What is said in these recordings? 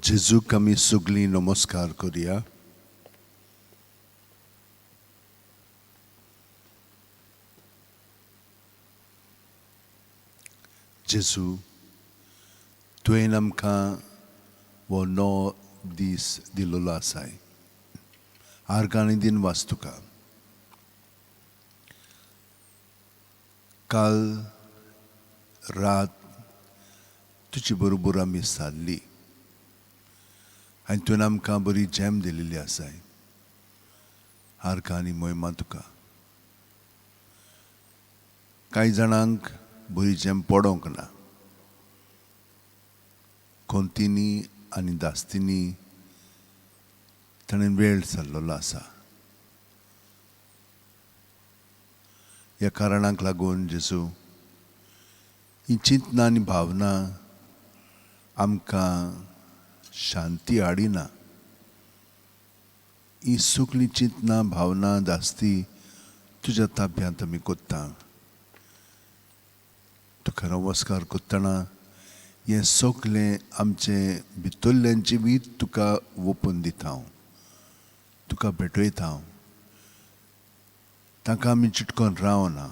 जेजूक आमी सगळीं नमस्कार करुया. जेजू, तुवें आमकां हो नवो दीस दिलोलो आसाय. आर्गांनी दिन वाच तुका. काल रात तुजे बरोबर आमी सारली आनी तुवें आमकां बरी जेम दिलेली आसाय. आर्गांनी मोहिमा तुका. कांय जाणांक बरी जेम पडोंक ना. कोंतीनी आनी दास्तीनी ताणें वेळ चल्लोलो आसा. ह्या कारणांक लागून जेजू ही चिंतना आनी भावना आमकां शांती हाडिना. ही सगळी चिंतना भावना दास्ती तुज्या ताब्यांत आमी कोत्ता. तुका नमस्कार कोत्तना हें सगळें आमचें भितरलें जिवीत तुका ओपून दिता हांव. तुका भेटयता हांव. ताका आमी चिटकोन रावना.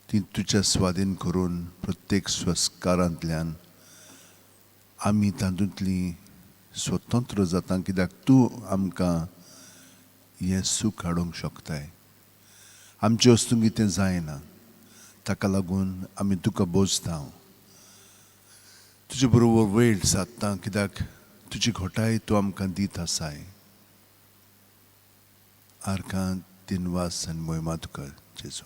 ती तुज्या स्वाधीन करून प्रत्येक संस्कारांतल्यान आमी तातूंतली स्वतंत्र जाता, कित्याक तूं आमकां हें सूख हाडूंक शकताय. आमचे वस्तूंक कितें जायना. ताका लागून आमी तुका बोजता. तुजे बरोबर वेळ सादता, कित्याक तुजी घोटाय तूं आमकां दीत आसाय. आर्गां दिनवास आनी मोहिमा तुका जेजू.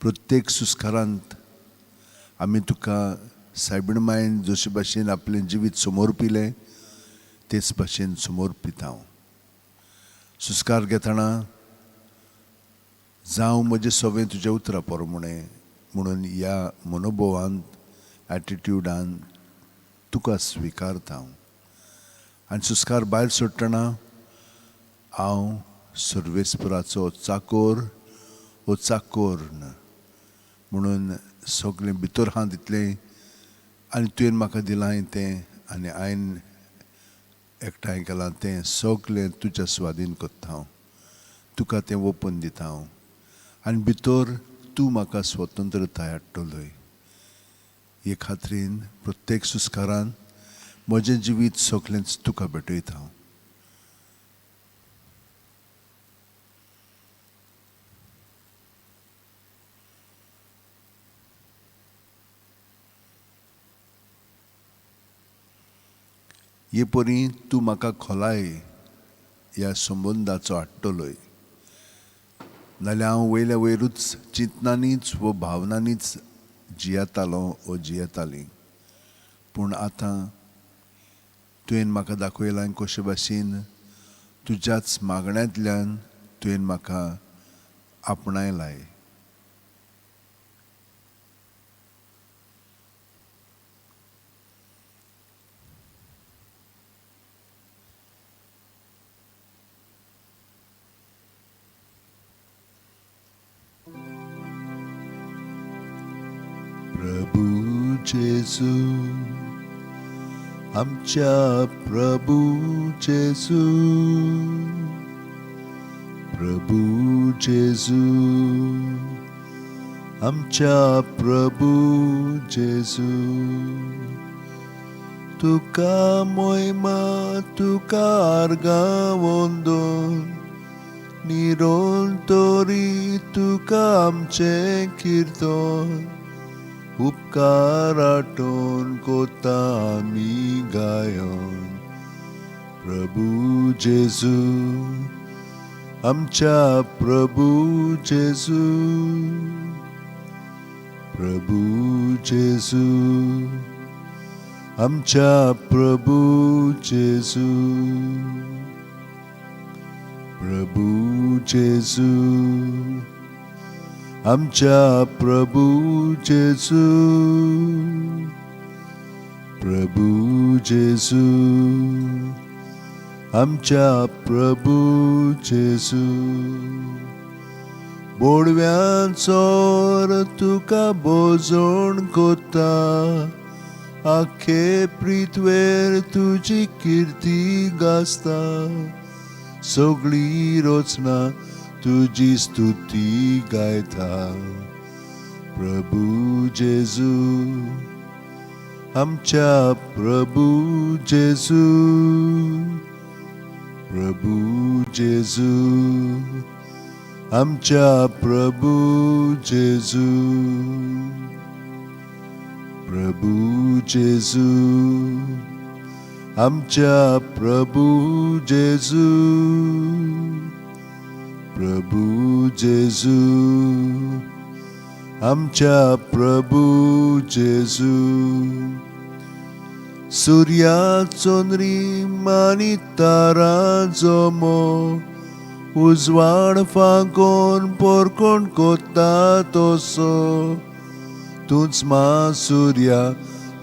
प्रत्येक सुस्कारांत आमी तुका सायबीण मायन जशे भाशेन आपलें जिवीत समोरपिलें तेच भाशेन समोरपिता हांव. सुस्कार घेतना जावं म्हजें सगळें तुज्या उतरा प्रमाणे म्हणून ह्या मनोभवांत एटिट्यूडान तुका स्विकारता हांव. आनी सुस्कार भायर सोडटना हांव सर्वेस्पराचो चाकोर वो चाकोर म्हणून सगळें भितर हांव दितलें आनी तुवें म्हाका दिलां तें आनी हांवें एकठांय केलां तें सगळें तुज्या स्वाधीन कोत्ता हांव. तुका तें ओपून दिता हांव. आनी भितर तूं म्हाका स्वतंत्रताय हाडटलोय. हे खात्रीन प्रत्येक सुस्कारान म्हजें जिवीत सगळेंच तुका भेटयता हांव. हे परी तूं म्हाका खोलाय ह्या संबंदाचो हाडटलोय. नाल्यार हांव वयल्या वयरूच चिंतनांनीच व भावनांनीच जियेतालो वो जियेताली. पूण आतां तुवें म्हाका दाखयलां कशे भाशेन तुज्याच मागण्यांतल्यान तुवें म्हाका आपणायलाय. प्रभू जेजू, आमच्या प्रभू जेजू, प्रभू जेजू, आमच्या प्रभू जेजू. तुका मोहिमा, तुका आर्गां वंदन, निरंतरी तुका आमचें किर्तन. उपकार आठोवन कोता आमी गायन. प्रभू जेजू, आमच्या प्रभू जेजू, प्रभू जेजू, आमच्या प्रभू जेजू, प्रभू जेजू, आमच्या प्रभू जेजू, प्रभू जेजू, आमच्या प्रभू जेजू. बोडव्यांचोर तुका बोजोण कोत्ता, आखे पृथ्वेर तुजी कीर्ती गाजता. सगळी रोचना तुजी स्तुती गायता. प्रभू जेजू, आमच्या प्रभू जेजू, प्रभू जेजू, आमच्या प्रभू जेजू, प्रभू जेजू, आमच्या प्रभू जेजू, प्रभू जेजू, आमच्या प्रभू जेजू. सूर्या चोंदरी आनी तारांचो मोग उजवाड फांकोन पोरकोण कोत्ता तसो. तूंच मा सूर्या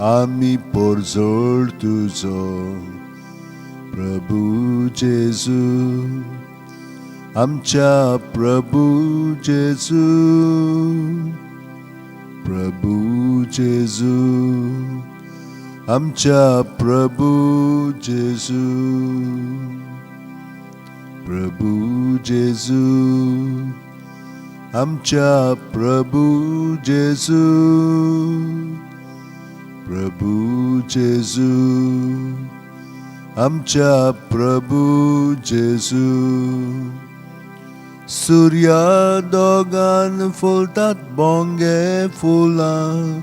आमी पोरजोळ तुजो. प्रभू जेजू, आमच्या प्रभू जेजू, प्रभू जेजू, आमच्या प्रभू जेजू, प्रभू जेजू, आमच्या प्रभू जेजू, प्रभू जेजू, आमच्या प्रभू जेजू. सूर्या दोगान फुलतात बोंगे फुलां,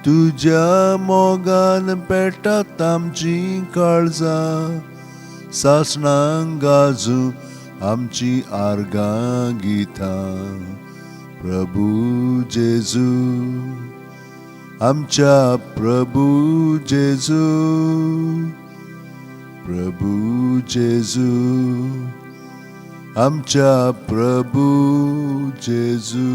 तुज्या मोगान पेटात आमची काळजां. सासणांक गाजू आमची आर्गां गितां. प्रभू जेजू, आमच्या प्रभू जेजू, प्रभू जेजू, आमच्या प्रभू जेजू.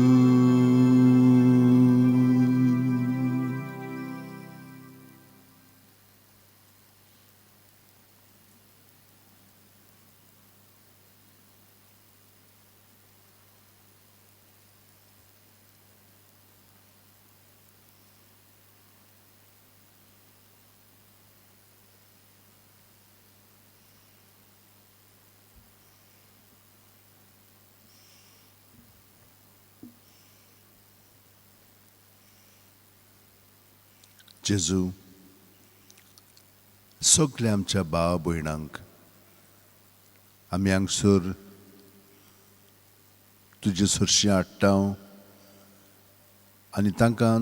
जेजू, सगल्या आमच्या भाव भयणांक आमी हांगसर तुजे सरशीं हाडटा आनी तांकां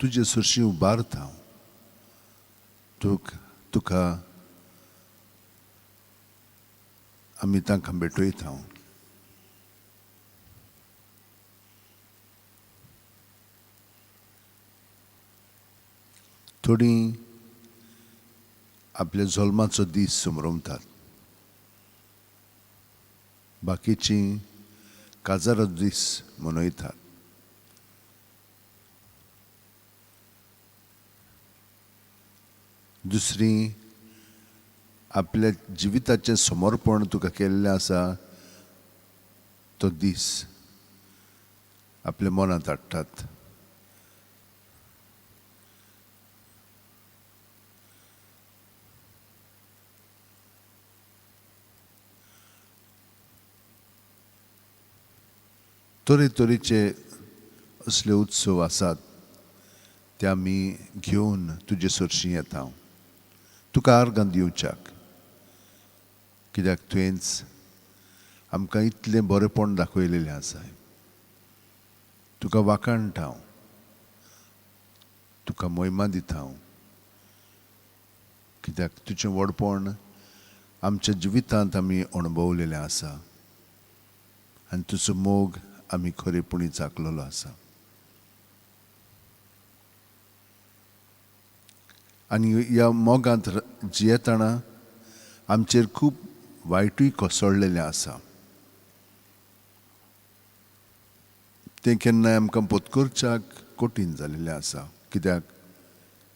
तुजे सरशीं उबारता. तुका आमी तांकां भेटयता. थोडीं आपल्या जल्माचो दीस समरमतात, बाकीचीं काजाराचो दीस मनयतात. दुसरीं आपल्या जिविताचें समर्पण तुका केल्लें आसा तो दीस आपल्या मनांत हाडटात. तरेतरेचे असले उत्सव आसात ते आमी घेवन तुजे सरशीं येता तुका आर्गां दिवच्याक, कित्याक तुवेंच आमकां इतलें बरेपण दाखयलेलें आसा. तुका वाखाणटा हांव, तुका महिमा दिता हांव, कित्याक तुजें व्हडपण आमच्या जिवितांत आमी अणभवलेलें आसा आनी तुजो मोग आमी खरेपणी चाखलेलो आसा. आनी ह्या मोगांत जियेतना आमचेर खूब वायटूय कोसळलेलें आसा. तें केन्नाय आमकां पत्करच्याक कठीण जाल्लेलें आसा, कित्याक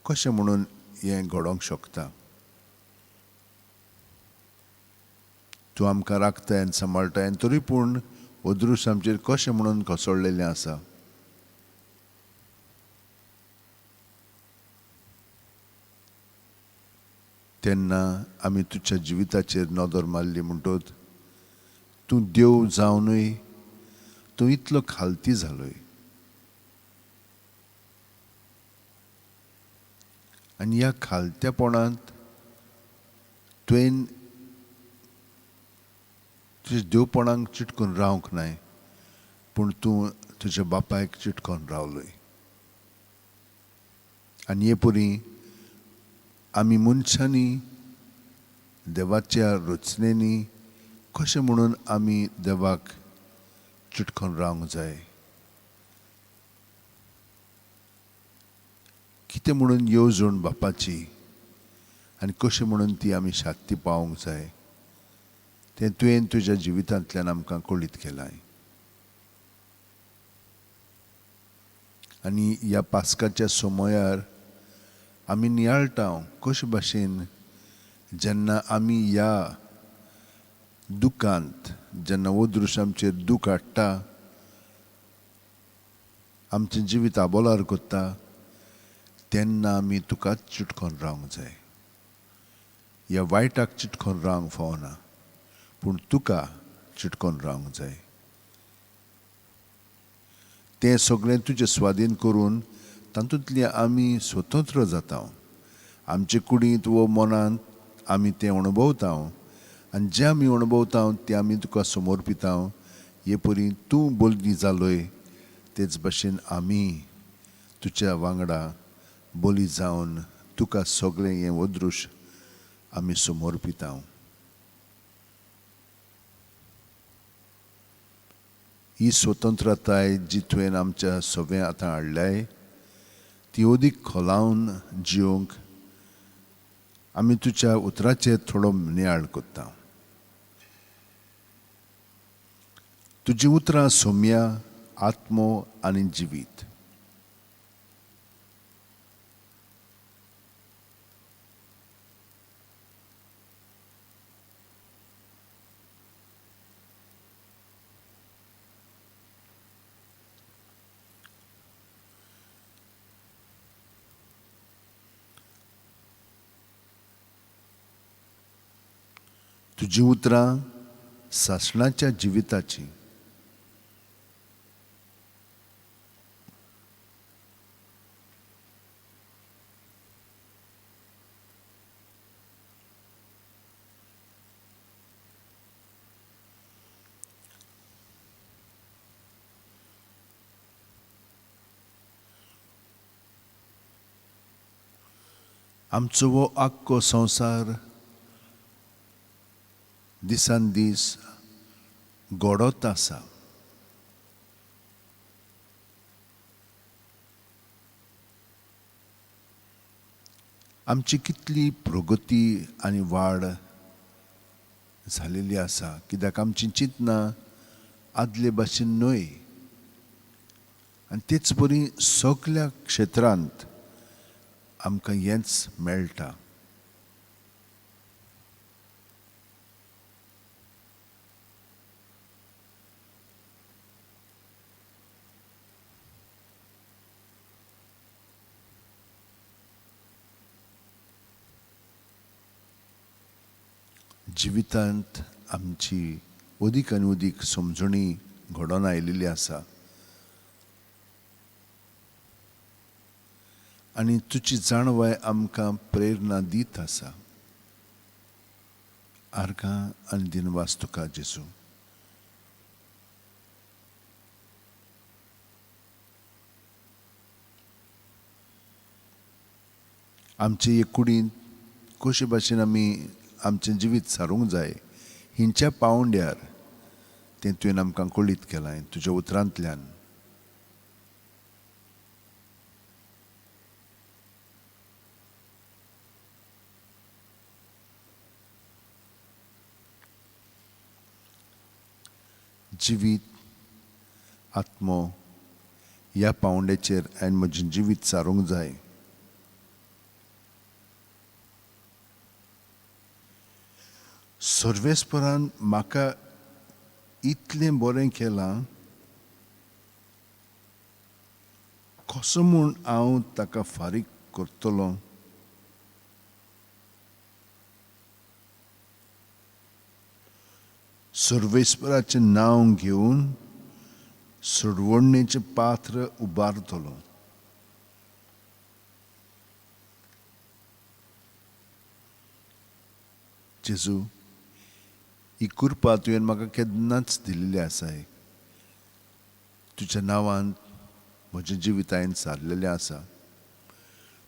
कशें म्हणून हें घडोवंक शकता. तूं आमकां राखताय आनी सांबाळटाय, आनी तरी पूण ओद्रूश आमचेर कशें म्हणून कोसळलेलें आसा. तेन्ना आमी तुज्या जिविताचेर नदर मारली म्हणटोच तूं देव जावनूय तूं इतलो खालती जालोय. आनी ह्या खालत्यापणांत तुवें तुज्या देवपणाक चिटकून रावंक नाय, पूण तूं तुज्या बापायक चिटकोन रावलोय. आनी हे परी आमी मनशांनी देवाच्या रचनेनी कशें म्हणून आमी देवाक चिटकोन रावंक जाय, कितें म्हणून येवजण बापाची आनी कशें म्हणून ती आमी शाक्ती पावोवंक जाय तें तुवें तुज्या जिवितांतल्यान आमकां कळीत केलाय. आनी ह्या पास्काच्या समयार आमी नियाळटाव कशे भाशेन जेन्ना आमी ह्या दुखांत जेन्ना ओद्रूश आमचेर दूख हाडटा, आमचें जिवीत आबोलार कोत्ता, तेन्ना आमी तुकाच चिटकोन रावंक जाय. ह्या वायटाक चिटकोन रावंक फावना, पूण तुका चिटकोन रावंक जाय. तें सगळें तुजें स्वाधीन करून तातूंतली आमी स्वतंत्र जाता. आमचे कुडींत वो मनांत आमी तें अणभवता आनी जें आमी अणभवता तें आमी तुका समर्पिता. हे परी तूं बली जालोय तेच भाशेन आमी तुज्या वांगडा बली जावन तुका सगळें हें ओद्रूश आमी समर्पिता. ही स्वतंत्रताय जी तुवें आमच्या सगळें आतां हाडल्याय ती अदीक खोलावन जिवंक आमी तुज्या उतराचेर थोडो नियाळ कोत्ता. तुजी उतरां सौम्या, आत्मो आनी जिवीत. तुजी उतरां सासणाच्या जिविताची. आमचो वो आख्खो संवसार दिसान दीस घडत आसा. आमची कितली प्रगती आनी वाड जालेली आसा, कित्याक आमची चिंतनां आदले भाशेन न्हय. आनी तेच परी सगल्या क्षेत्रांत आमकां हेंच मेळटा. जिवितांत आमची अदीक आनी अदीक समजणी घडोवन आयिल्ली आसा. आनी तुजी जाणवाय आमकां प्रेरणा दीत आसा. आर्गां आनी दिनवास तुका जेजू. आमचे हे कुडींत कशे भाशेन आमी आमचें जिवीत सारूंक जाय हिंच्या पावंड्यार तें तुवें आमकां कळीत केलां तुज्या उतरांतल्यान. जिवीत, आत्मो ह्या पावंड्याचेर हांवें म्हजें जिवीत सारूंक जाय. सर्वेस्परान म्हाका इतलें बरें केलां, कसो म्हूण हांव ताका फारीक करतलों. सर्वेस्पराचें नांव घेवन सोडवणेचें पात्र उबारतलो. जेजू, ही कृपा तुवें म्हाका केन्नाच दिल्ली आसाय. तुज्या नांवान म्हजें जिवीत हांवें सारलेलें आसा.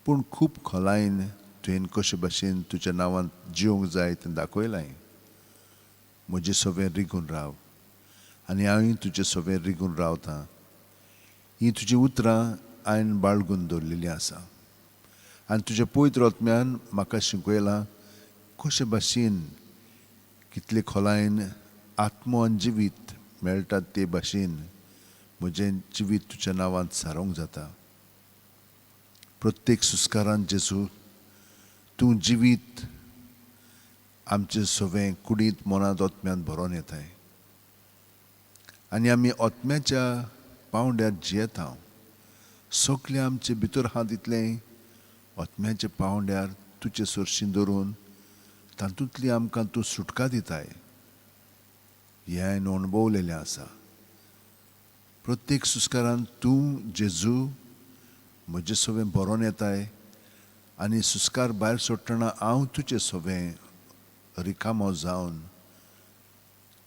पूण खूब खोलायन तुवें कशे भाशेन तुज्या नांवान जिवंक जाय तें दाखयलां. म्हजे सवें रिगून राव आनी हांवें तुजे सवें रिगून रावतां. हीं तुजीं उतरां हांवें बाळगून दवरलेलीं आसा. आनी तुज्या पवित्र आत्म्यान म्हाका शिकयलां कशे भाशेन कितले खोलायन आत्मो आनी जिवीत मेळटात ते भाशेन म्हजें जिवीत तुज्या नांवान सारूंक जाता. प्रत्येक सुस्कारान जेजू तूं जिवीत आमचें सवें कुडींत मनांत आत्म्यान भरोन येताय. आनी आमी आत्म्याच्या पांवड्यार जियेता. सगलें आमचे भितर आहा तितलें आत्म्याच्या पांवड्यार तुजे सुरशीं दवरून तातूंतली आमकां तूं सुटका दिताय. हें हांवें अणभवलेलें आसा. प्रत्येक सुस्कारान तूं जेजू म्हजे सवें भरोन येताय आनी सुस्कार भायर सोडटना हांव तुजें सवें रिकामो जावन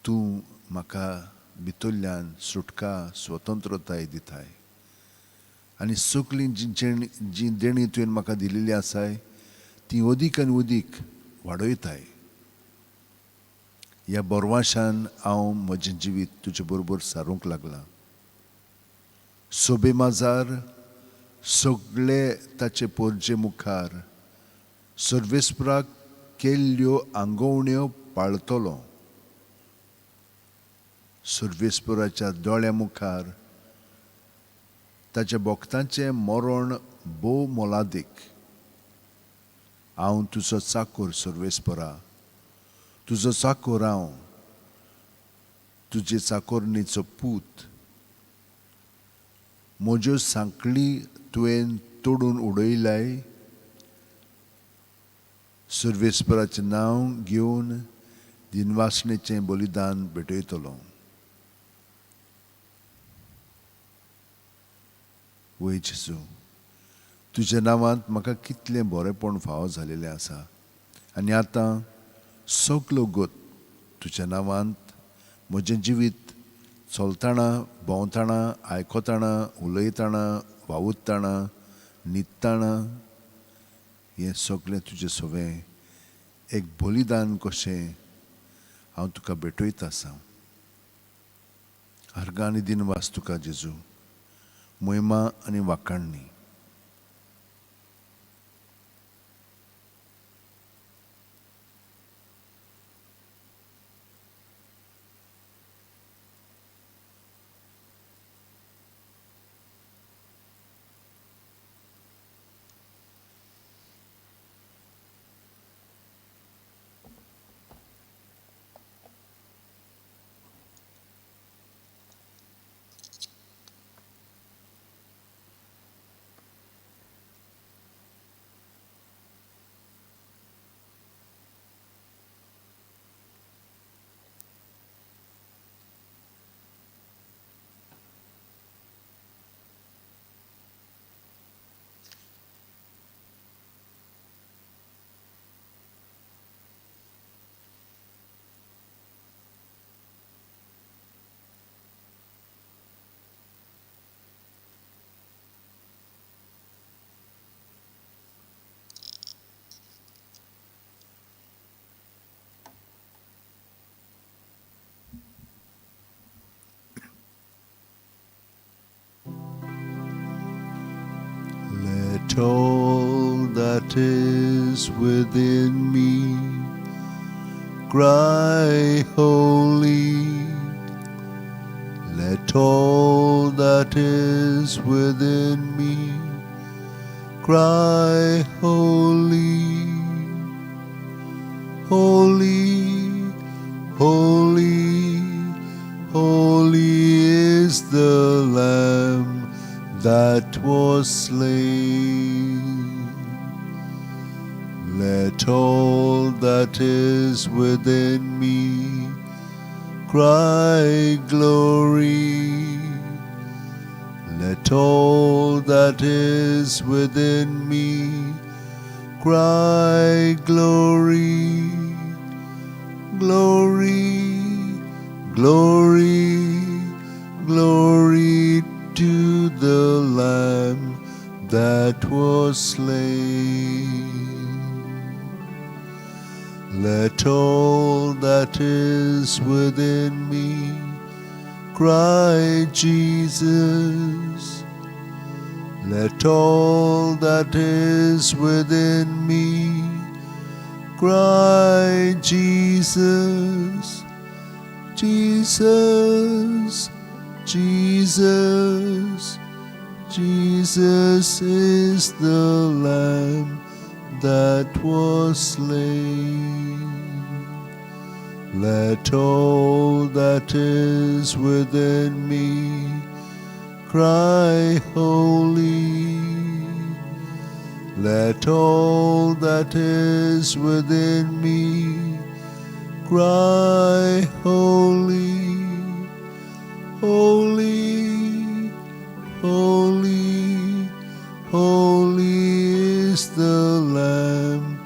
तूं म्हाका भितरल्यान सुटका स्वतंत्रताय दिताय. आनी सगळीं जी देणी तुवें म्हाका दिलेली आसाय ती अदीक आनी अदीक वाडयताय. ह्या बोरवाशान हांव म्हजें जिवीत तुजे बरोबर सारूंक लागलां. सोबे माजार सगळे ताचे पोरजे मुखार सर्वेस्पराक केल्ल्यो आंगवण्यो पाळतलो. सर्वेस्पराच्या दोळ्या मुखार ताच्या भक्तांचें मरण भोव मोलादीक. हांव तुजो चाकर सर्वेस्परा, तुजो चाकर हांव, तुजे चाकरणेचो पूत. म्हज्यो सांकळी तुवें तोडून उडयल्याय. सर्वेस्पराचें नांव घेवन दिनवासणेचें बलिदान भेटयतलो. वय जेजू, तुज्या नांवांत म्हाका कितलें बरेंपण फावो जालेलें आसा. आनी आतां सगलो गोत तुज्या नांवांत म्हजें जिवीत चलतना, भोंवतना, आयकतना, उलयतना, वावुरतना, न्हिदतना हें सगलें तुजें सवें एक बलिदान कशें हांव तुका भेटयता आसा. अर्गां आनी दिनवास तुका जेजू, महिमा आनी वाखाणणी. Let all that is within me cry holy. Let all that is within me cry holy. Holy, holy, is the Lamb that was slain. Let all that is within me cry glory. Let all that is within me cry glory. Glory, glory, glory to the Lamb that was slain. Let all that is within me cry Jesus. Let all that is within me cry Jesus. Jesus, Jesus, Jesus is the Lamb that was slain. Let all that is within me cry holy. Let all that is within me cry holy. Holy, holy, holy is the Lamb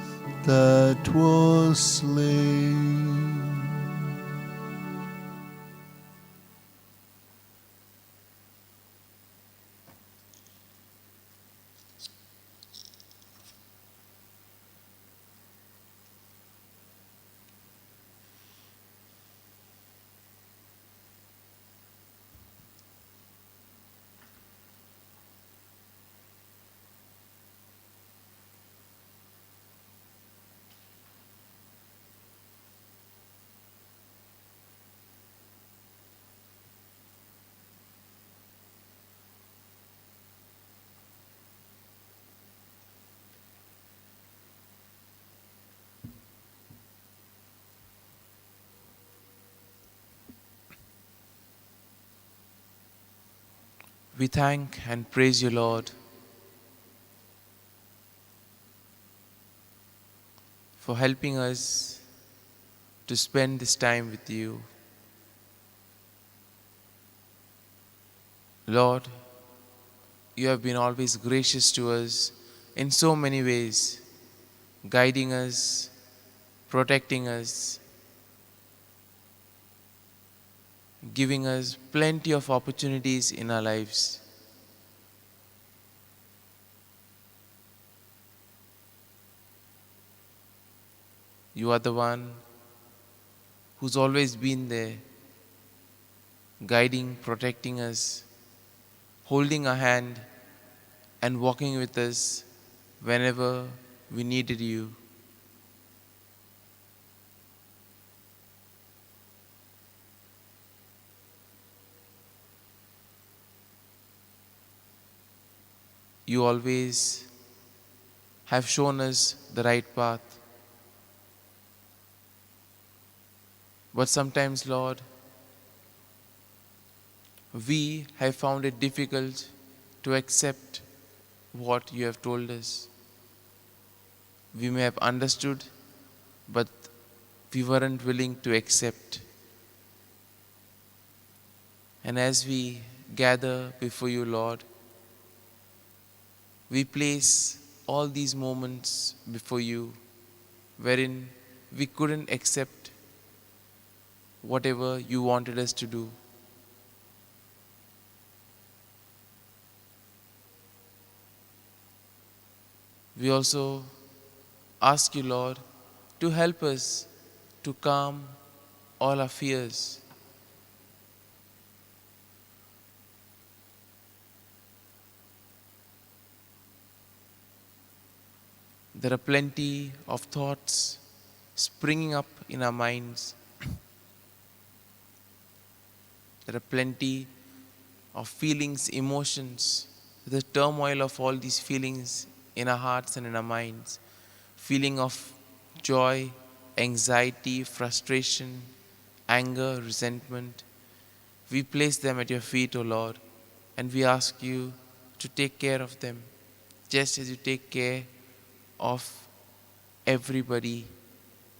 that was slain. We thank and praise you, Lord, for helping us to spend this time with you. Lord, you have been always gracious to us in so many ways, guiding us, protecting us, giving us plenty of opportunities in our lives. You are the one who's always been there, guiding, protecting us, holding our hand and walking with us whenever we needed you. You always have shown us the right path. But sometimes, Lord, we have found it difficult to accept what you have told us. We may have understood, but we weren't willing to accept. And as we gather before you, Lord, we place all these moments before you wherein we couldn't accept whatever you wanted us to do. We also ask you, Lord, to help us to calm all our fears. There are plenty of thoughts springing up in our minds. There are plenty of feelings, emotions, the turmoil of all these feelings in our hearts and in our minds. Feeling of joy, anxiety, frustration, anger, resentment. We place them at your feet, O Lord, and we ask you to take care of them, just as you take care of everybody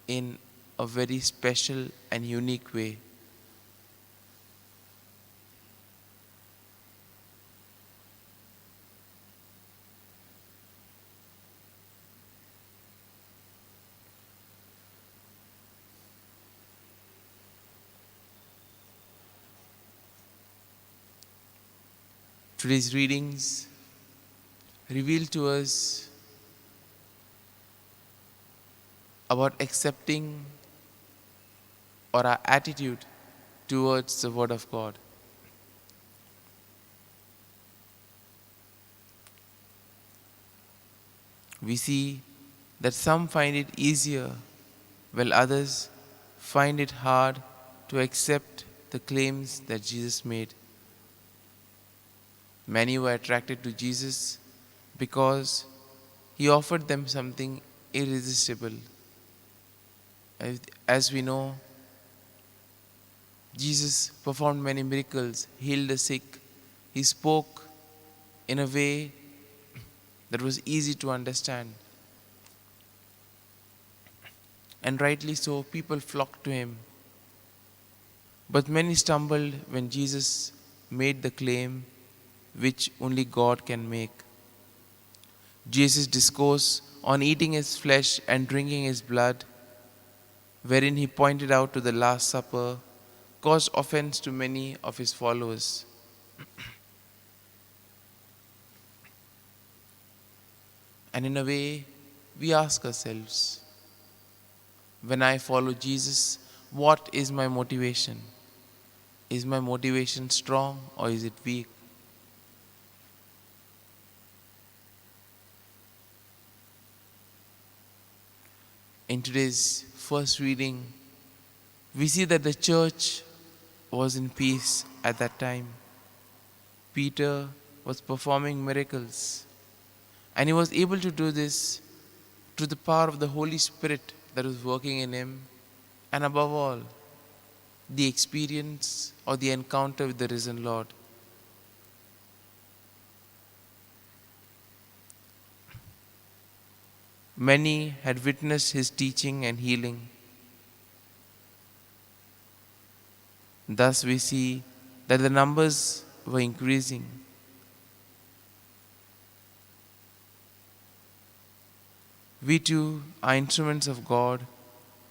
in a very special and unique way. Today's readings reveal to us about accepting or our attitude towards the Word of God. We see that some find it easier, while others find it hard to accept the claims that Jesus made. Many were attracted to Jesus because he offered them something irresistible. As we know, Jesus performed many miracles, healed the sick. He spoke in a way that was easy to understand. And rightly so, people flocked to him. But many stumbled when Jesus made the claim which only God can make. Jesus' discourse on eating his flesh and drinking his blood, wherein he pointed out to the Last Supper, caused offense to many of his followers. And in a way, we ask ourselves, when I follow Jesus, what is my motivation? Is my motivation strong or is it weak? In today's first reading, we see that the church was in peace at that time. Peter was performing miracles, and he was able to do this through the power of the Holy Spirit that was working in him, and above all, the experience or the encounter with the risen Lord. Many had witnessed his teaching and healing. Thus we see that the numbers were increasing. We too are instruments of God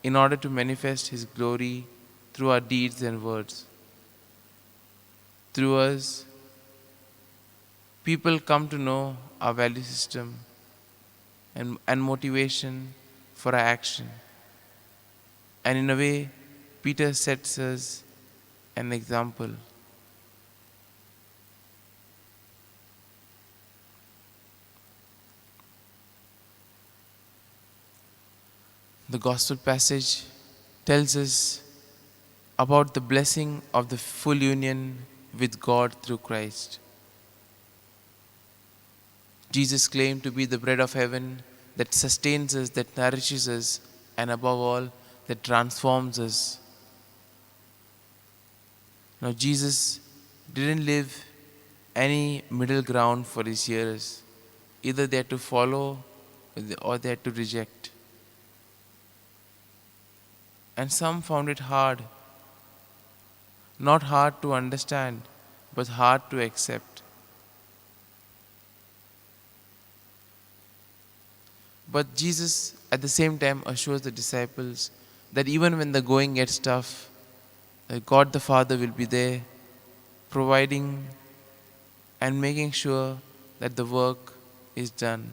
in order to manifest his glory through our deeds and words. Through us, people come to know our value system and motivation for our action. And in a way, Peter sets us an example. The gospel passage tells us about the blessing of the full union with God through Christ. Jesus claimed to be the bread of heaven that sustains us, that nourishes us, and above all, that transforms us. Now, Jesus didn't live any middle ground for his hearers. Either they had to follow or they had to reject. And some found it hard. Not hard to understand, but hard to accept. But Jesus, at the same time, assures the disciples that even when the going gets tough, God the Father will be there, providing and making sure that the work is done.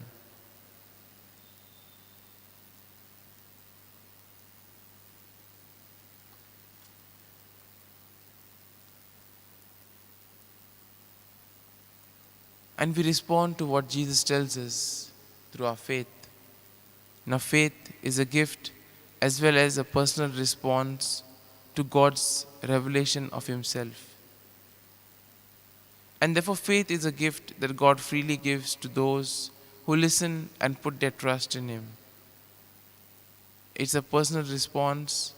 And we respond to what Jesus tells us through our faith. Now, faith is a gift as well as a personal response to God's revelation of himself. And therefore, faith is a gift that God freely gives to those who listen and put their trust in him. It's a personal response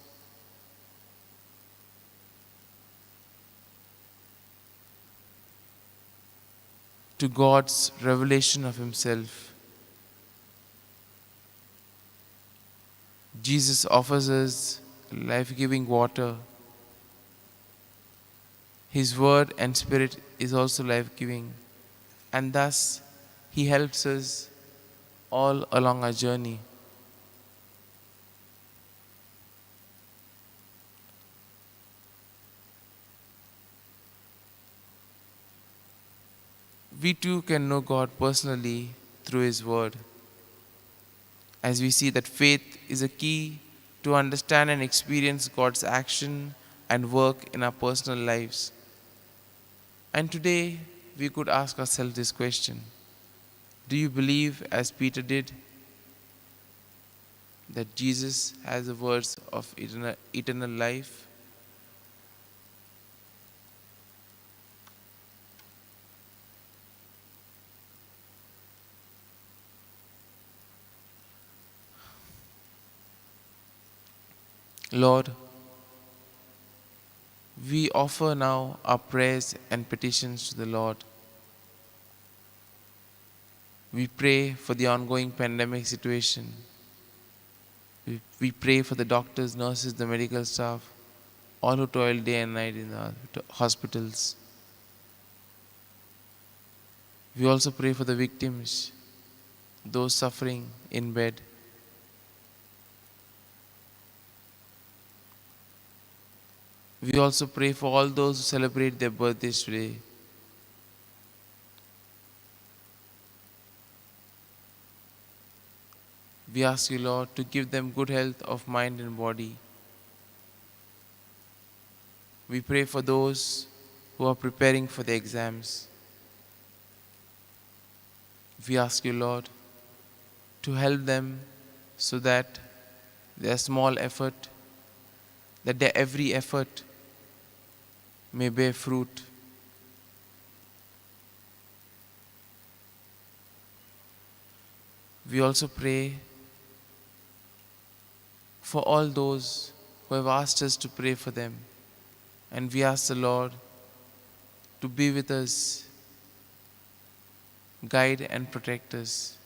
to God's revelation of Himself. Jesus offers us life-giving water. His word and spirit is also life-giving, and thus He helps us all along our journey. We too can know God personally through His word, as we see that faith is a key to understand and experience God's action and work in our personal lives. And today we could ask ourselves this question: do you believe, as Peter did, that Jesus has the words of eternal life? Lord, we offer now our prayers and petitions to the Lord. We pray for the ongoing pandemic situation. We pray for the doctors, nurses, the medical staff, all who toil day and night in the hospitals. We also pray for the victims, those suffering in bed. We also pray for all those who celebrate their birthdays today. We ask you, Lord, to give them good health of mind and body. We pray for those who are preparing for the exams. We ask you, Lord, to help them so that their small effort, that their every effort may bear fruit. We also pray for all those who have asked us to pray for them. And we ask the Lord to be with us, guide and protect us.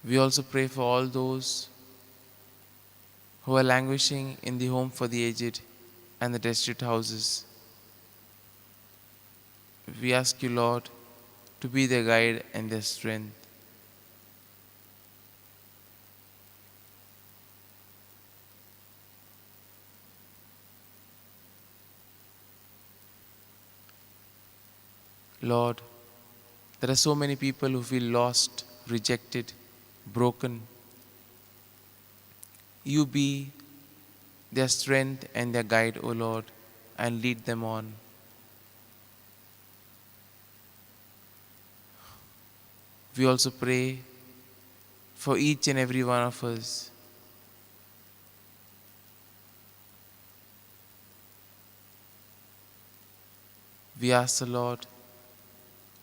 We also pray for all those who are languishing in the home for the aged and the destitute houses. We ask you, Lord, to be their guide and their strength. Lord, there are so many people who feel lost, rejected, broken. You be their strength and their guide, O Lord, and lead them on. We also pray for each and every one of us. We ask the Lord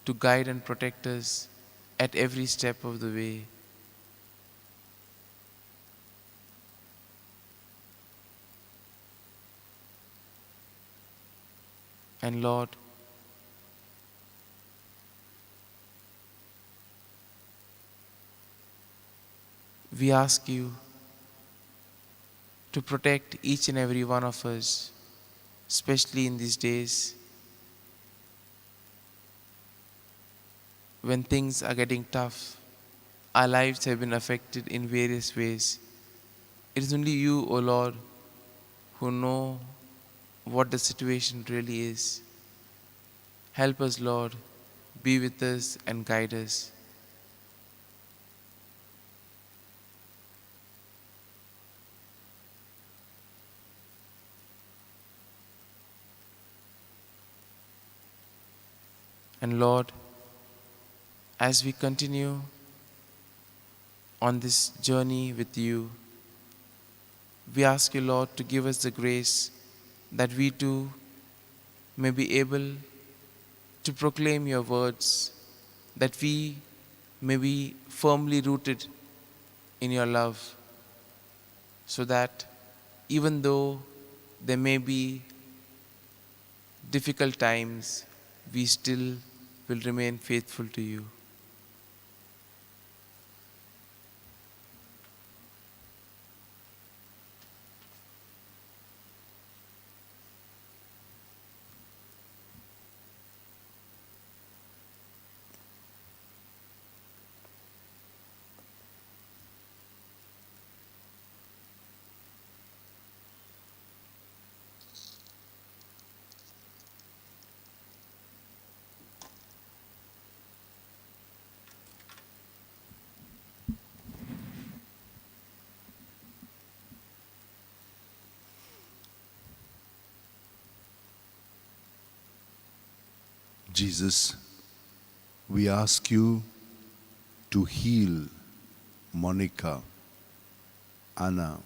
to guide and protect us at every step of the way. And Lord, we ask you to protect each and every one of us, especially in these days when things are getting tough. Our lives have been affected in various ways. It is only you, O Lord, who know what the situation really is. Help us, Lord. Be with us and guide us. And Lord, as we continue on this journey with you, we ask you, Lord, to give us the grace that we too may be able to proclaim your words, that we may be firmly rooted in your love, so that even though there may be difficult times, we still will remain faithful to you. Jesus, we ask you to heal Monica, Anna,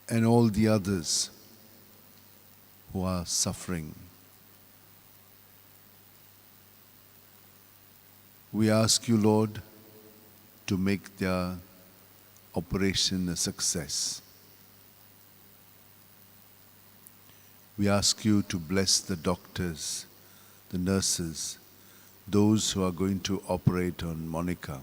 and all the others who are suffering. We ask you, Lord, to make their operation a success. We ask you to bless the doctors, the nurses, those who are going to operate on Monica.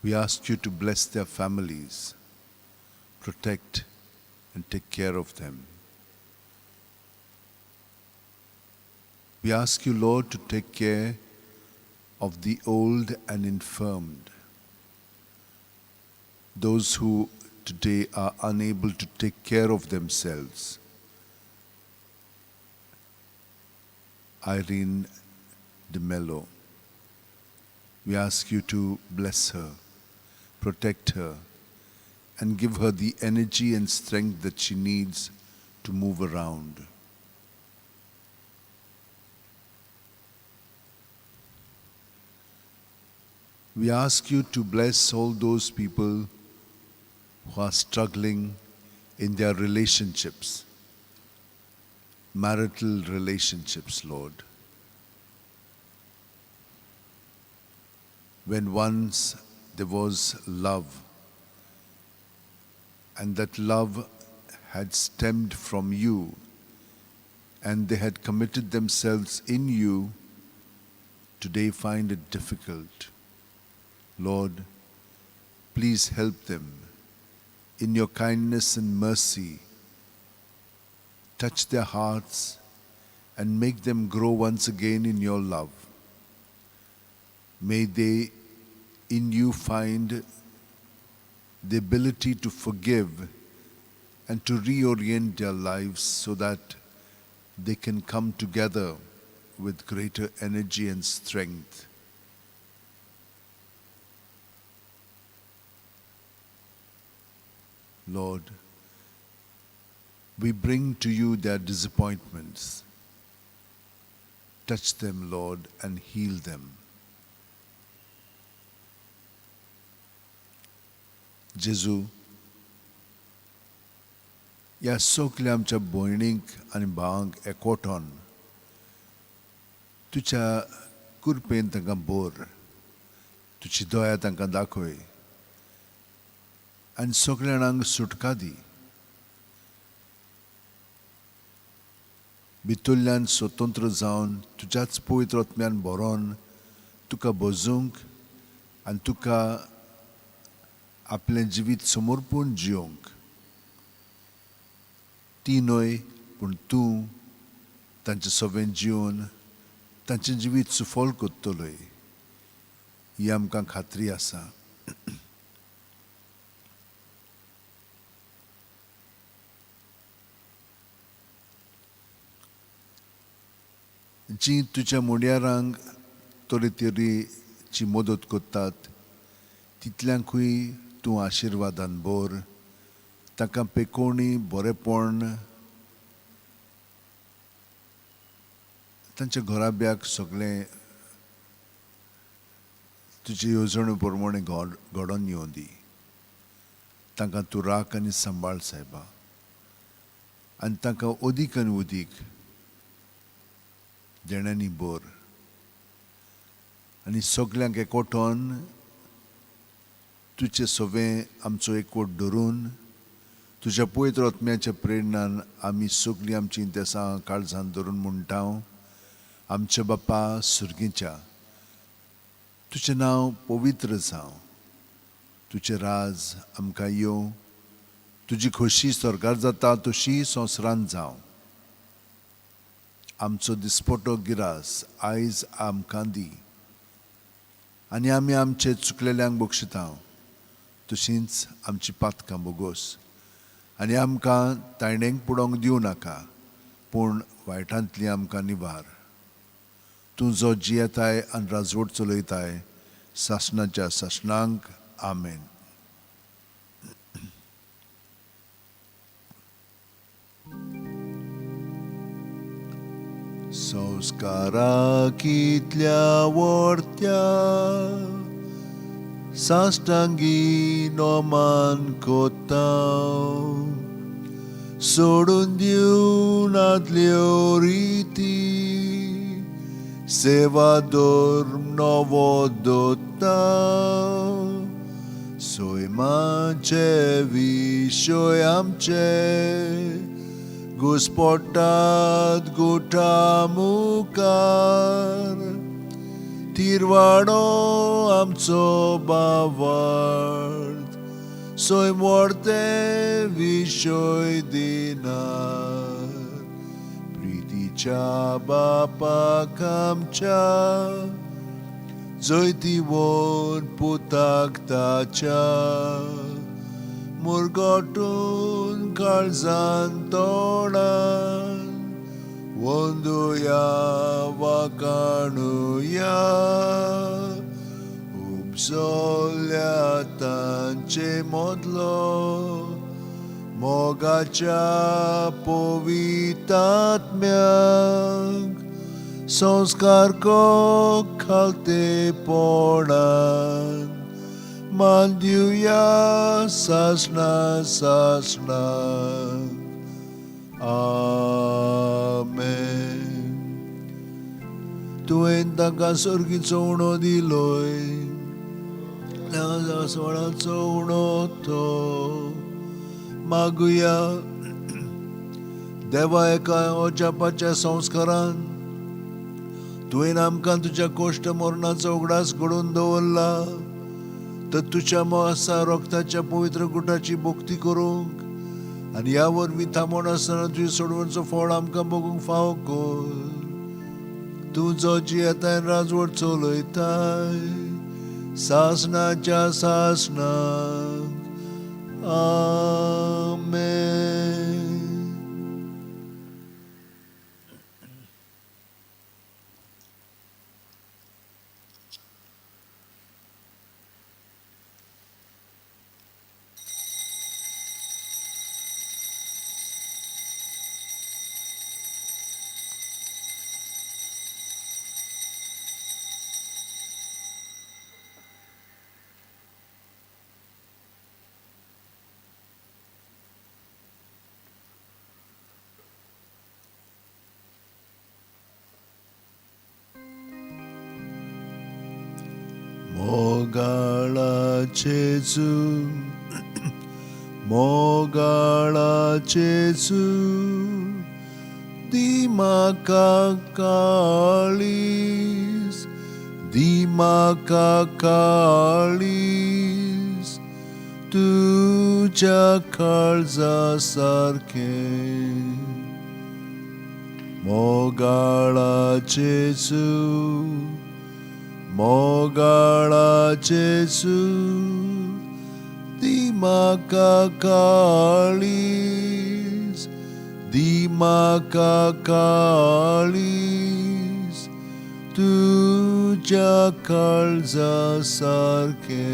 We ask you to bless their families, protect and take care of them. We ask you, Lord, to take care of the old and infirmed, those who today are unable to take care of themselves. Irene de Mello, we ask you to bless her, protect her, and give her the energy and strength that she needs to move around. We ask you to bless all those people who are struggling in their relationships, marital relationships, Lord. When once there was love, and that love had stemmed from you, and they had committed themselves in you, today find it difficult. Lord, please help them in your kindness and mercy. Touch their hearts and make them grow once again in your love. May they in you find the ability to forgive and to reorient their lives so that they can come together with greater energy and strength. Lord, we bring to you their disappointments. Touch them, Lord, and heal them. Jesu, या सगळ्या आमच्या भयणींक आनी भावांक एकवटोन तुज्या कृपेन तांकां bore, तुजी दया तांकां दाखय आनी सगळ्या जाणांक सुटका दी. भितरल्यान स्वतंत्र जावन तुज्याच पवित्र आत्म्यान भरोन तुका भजूंक आनी तुका आपलें जिवीत समर्पून जियोंक. ती न्हय पूण तूं तांचे सवेन जिवन तांचें जिवीत सुफल कोत्तलोय ही आमकां खात्री आसा. जी तुज्या मुड्यारांक तरेतरेची मदत करतात तितल्यांकूय तूं आशिर्वादान भर, ताका पेकोवणी बरेपण तांच्या घराब्याक सगळें तुजे येवजणे प्रमाणे घडोवन येवं दी. तांकां तूं राख आनी सांबाळ सायबा, आनी तांकां अदीक आनी उदीक देण्यांनी भर, आनी सगल्यांक एकवटोन तुजें सवें आमचो एकवट धरून तुज्या पवित्र आत्म्याच्या प्रेरणान आमी सगलीं आमचीं इंतेसां काळजांत धरून म्हणटा, आमच्या बापा सुर्गीच्या, तुजें नांव पवित्र जावं, तुजें राज आमकां येवं, तुजी खोशी स्वर्गार जाता तशी संवसारांत जावं. आमचो दिसपटो गिरास आयज आमकां दी, आनी आमी आमचे चुकलेल्यांक बक्षिता तशींच आमची पातकां बोगोस, आनी आमकां तायणेक पडोवंक दिवं नाका, पूण वायटांतली आमकां निवार. तूं जो जियेताय आनी राजवट चलयताय सासणाच्या सासणांक. आमेन. संस्काराक इतल्या व्हडत्या साश्टांगी नोमान कोत्ता, सोडून दिवन आदल्यो रिती सेवा धर्म नवो दोत्ता. सैमाचे विशय आमचे घुस्पटात गोठा मुखार, तिरवाडो आमचो बावार्थ सैमोर्ते विशय दिनार. प्रितीच्या बापाक आमच्या जैती वन पुताक ताच्या, मुरगोटून काळजान तोडान वंदुया वाकाणुया. उपसोल्या तांचे मोदलो मोगाच्या पवित्र आत्म्याक, संस्कार को खालते पोडान मान दिवया सासणा सासणा. आमेन. तुवें तांकां सर्गीचो उणो दिलोय, स्वराचो उणो तो मागुया. देवा एका ओजापाच्या संस्कारान तुवें आमकां तुज्या कोश्ट मरणाचो उगडास घडोवन दवरला, तर तुज्या मोसा रोगताच्या पवित्र गुटाची भोक्ती करूंक आनी ह्या वरवीं थांबोन आसतना तुजे सोडवणचो फळ आमकां भोगूंक फावो कर. तूं जो जियेताय राजवट चलयताय सासणाच्या सासणाक. आमेन. मोगाळाचेचू दिमाका काळीस, दिमाका काळीस तुझ्या काळजा सारखे. मोगाळाचेचू मोगाळाचेचू दिमाका काळीस, दिमाका काळीस तुझ्या काळजा सारखे.